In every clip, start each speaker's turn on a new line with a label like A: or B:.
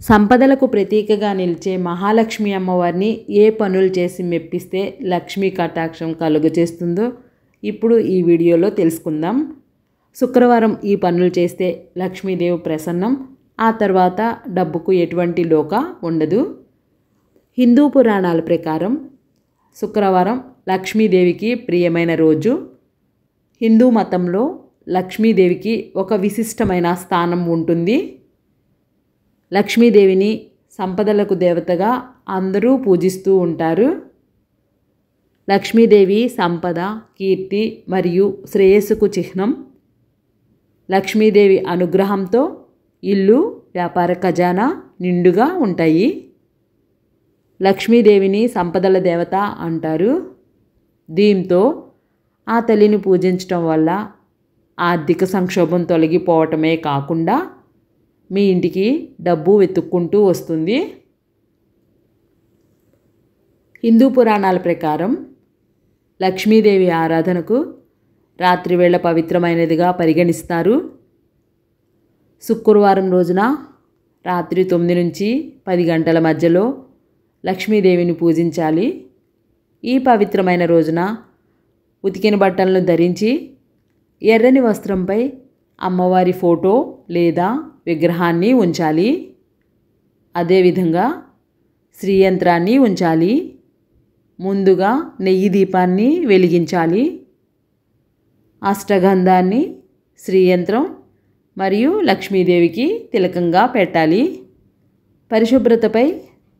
A: సంపదలకు ప్రతీకగా నిలిచే మహాలక్ష్మి అమ్మవారిని ఏ పనులు చేసి మెప్పిస్తే లక్ష్మీ కటాక్షం కలుగజేస్తుందో ఇప్పుడు ఈ వీడియోలో తెలుసుకుందాం. శుక్రవారం ఈ పనులు చేస్తే లక్ష్మీదేవి ప్రసన్నం, ఆ తర్వాత డబ్బుకు ఎటువంటి లోక ఉండదు. హిందూ పురాణాల ప్రకారం శుక్రవారం లక్ష్మీదేవికి ప్రియమైన రోజు. హిందూ మతంలో లక్ష్మీదేవికి ఒక విశిష్టమైన స్థానం ఉంటుంది. లక్ష్మీదేవిని సంపదలకు దేవతగా అందరూ పూజిస్తూ ఉంటారు. లక్ష్మీదేవి సంపద, కీర్తి మరియు శ్రేయస్సుకు చిహ్నం. లక్ష్మీదేవి అనుగ్రహంతో ఇల్లు, వ్యాపార ఖజానా నిండుగా ఉంటాయి. లక్ష్మీదేవిని సంపదల దేవత అంటారు. దీంతో ఆ తల్లిని పూజించటం వల్ల ఆర్థిక సంక్షోభం తొలగిపోవటమే కాకుండా మీ ఇంటికి డబ్బు వెతుక్కుంటూ వస్తుంది. హిందూ పురాణాల ప్రకారం లక్ష్మీదేవి ఆరాధనకు రాత్రివేళ పవిత్రమైనదిగా పరిగణిస్తారు. శుక్రవారం రోజున రాత్రి 9 నుంచి 10 గంటల మధ్యలో లక్ష్మీదేవిని పూజించాలి. ఈ పవిత్రమైన రోజున ఉతికిన బట్టలను ధరించి ఎర్రని వస్త్రంపై అమ్మవారి ఫోటో లేదా విగ్రహాన్ని ఉంచాలి. అదేవిధంగా శ్రీయంత్రాన్ని ఉంచాలి. ముందుగా నెయ్యి దీపాన్ని వెలిగించాలి. అష్టగంధాన్ని, శ్రీయంత్రం మరియు లక్ష్మీదేవికి తిలకంగా పెట్టాలి. పరిశుభ్రతపై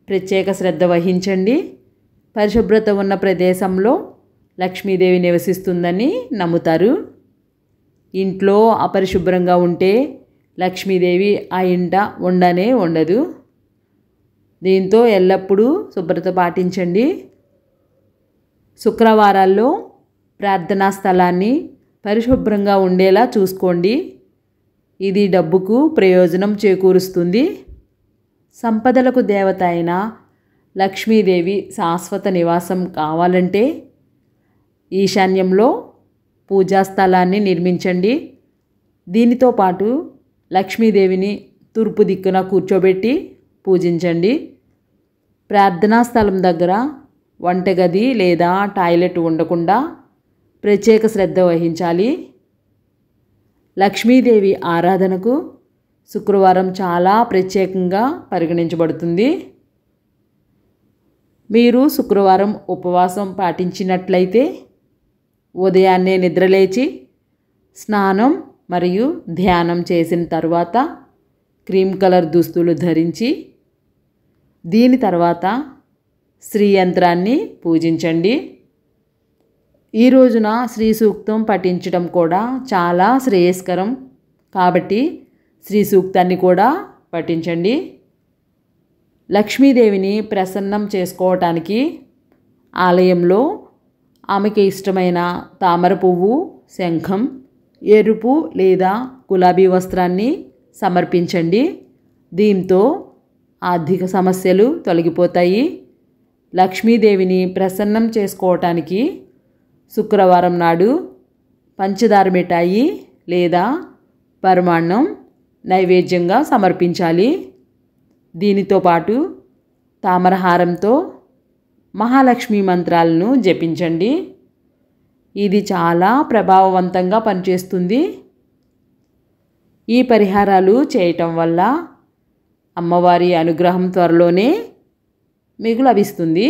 A: ప్రత్యేక శ్రద్ధ వహించండి. పరిశుభ్రత ఉన్న ప్రదేశంలో లక్ష్మీదేవి నివసిస్తుందని నమ్ముతారు. ఇంట్లో అపరిశుభ్రంగా ఉంటే లక్ష్మీదేవి ఆ ఇంట ఉండనే ఉండదు. దీంతో ఎల్లప్పుడూ శుభ్రత పాటించండి. శుక్రవారాల్లో ప్రార్థనా స్థలాన్ని పరిశుభ్రంగా ఉండేలా చూసుకోండి. ఇది డబ్బుకు ప్రయోజనం చేకూరుస్తుంది. సంపదలకు దేవత అయిన లక్ష్మీదేవి శాశ్వత నివాసం కావాలంటే ఈశాన్యంలో పూజా స్థలాన్ని నిర్మించండి. దీనితో పాటు లక్ష్మీదేవిని తూర్పు దిక్కున కూర్చోబెట్టి పూజించండి. ప్రార్థనా స్థలం దగ్గర వంటగది లేదా టాయిలెట్ ఉండకుండా ప్రత్యేక శ్రద్ధ వహించాలి. లక్ష్మీదేవి ఆరాధనకు శుక్రవారం చాలా ప్రత్యేకంగా పరిగణించబడుతుంది. మీరు శుక్రవారం ఉపవాసం పాటించినట్లయితే ఉదయాన్నే నిద్రలేచి స్నానం మరియు ధ్యానం చేసిన తర్వాత క్రీమ్ కలర్ దుస్తులు ధరించి దీని తర్వాత శ్రీయంత్రాన్ని పూజించండి. ఈ రోజున శ్రీ సూక్తం పఠించడం కూడా చాలా శ్రేయస్కరం కాబట్టి శ్రీ సూక్తాన్ని కూడా పఠించండి. లక్ష్మీదేవిని ప్రసన్నం చేసుకోవటానికి ఆలయంలో ఆమెకి ఇష్టమైన తామర పువ్వు, శంఖం, ఎరుపు లేదా గులాబీ వస్త్రాన్ని సమర్పించండి. దీంతో ఆర్థిక సమస్యలు తొలగిపోతాయి. లక్ష్మీదేవిని ప్రసన్నం చేసుకోవటానికి శుక్రవారం నాడు పంచదార మిఠాయి లేదా పరమాన్నం నైవేద్యంగా సమర్పించాలి. దీనితో పాటు తామరహారంతో మహాలక్ష్మి మంత్రాలను జపించండి. ఇది చాలా ప్రభావవంతంగా పనిచేస్తుంది. ఈ పరిహారాలు చేయటం వల్ల అమ్మవారి అనుగ్రహం త్వరలోనే మీకు లభిస్తుంది.